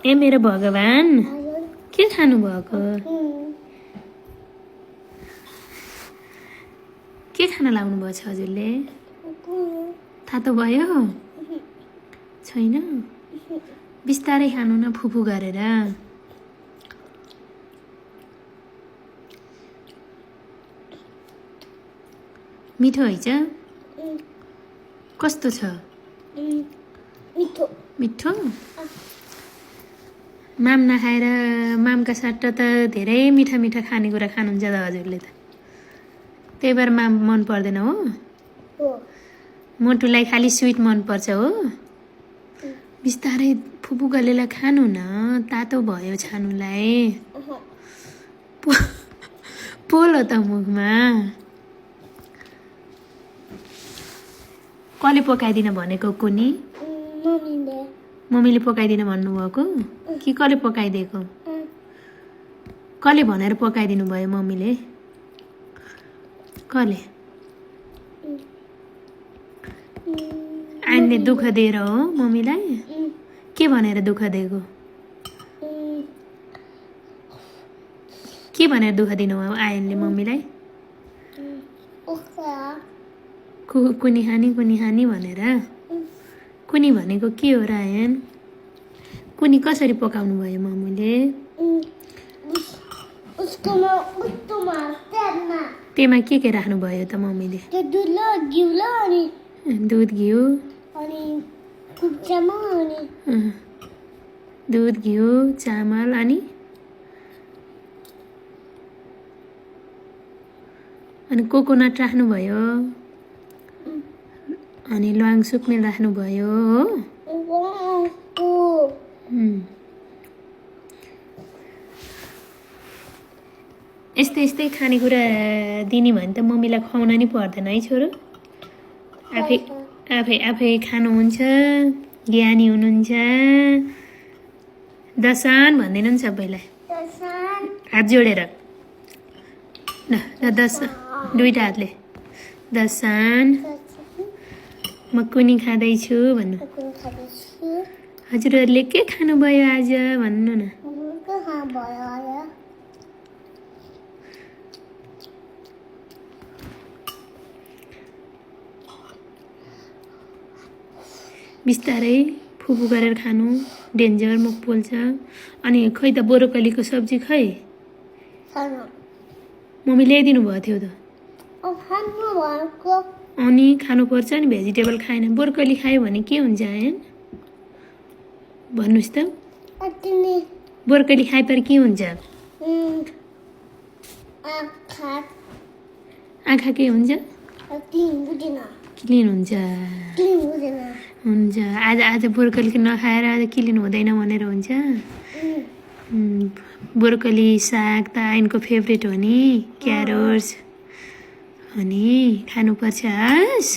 ए मेरो भगवान के खानु भएको के खान लाउनु भयो छ हजुरले थातो भयो छैन बिस्तारै खानु न फुफु गरेर मिठो हैछ कस्तो छ मिठो मिठो माम नखाएर मामका सट्टा त धेरै मिठा मिठा खानेकुरा खानुहुन्छ त हजुरले त त्यही भएर माम मन पर्दैन हो हो मोटुलाई खालि स्विट मन पर्छ हो बिस्तारै फुपू गलेला खानु न तातो भयो छानुलाई पोलो त मुखमा कसले पकाइदिन भनेको कुनी मम्मीले मम्मीले पकाइदिन भन्नुभएको कि कसले पकाइदिएको कसले भनेर पकाइदिनु भयो मम्मीले कसले आइनले दुःख दिएर हो मम्मीलाई के भनेर दुःख दिएको के भनेर दुःख दिनु भयो आयनले मम्मीलाई कुनी हानी भनेर कुनी भनेको के हो र आयन कुनी कसरी पकाउनु भयो मम्मीले त्यहीमा के राख्नु भयो त मम्मीले दुध घिउ दुध घिउ चामल अनि कोकोनट राख्नुभयो अनि ल्वाङ सुक्मेल राख्नुभयो हो यस्तै यस्तै खानेकुरा दिने भने त मम्मीलाई खुवाउन नि पर्दैन है छोरो आफै आफै आफै खानुहुन्छ ज्ञानी हुनुहुन्छ दसान भन्दैनन् सबैलाई हात जोडेर ल दुईटा हातले दसान म कुनी खाँदैछु भन्नु हजुरहरूले के खानुभयो आज भन्नु न बिस्तारै फुफु गरेर खानु डेन्जर मुख पोल्छ अनि खै त ब्रोकोलीको सब्जी खै मम्मी ल्याइदिनु भएको थियो त अनि खानुपर्छ नि भेजिटेबल खाएन ब्रोकोली खायो भने के हुन्छ आयन भन्नुहोस् त ब्रोकोली खाए पर के हुन्छ आँखा के हुन्छ क्लिन हुन्छ हुन्छ आज ब्रोकोली नखाएर आज क्लिन हुँदैन भनेर हुन्छ ब्रोकोली साग त आइनको फेभरेट हो नि क्यारोट्स अनि खानुपर्छ हस्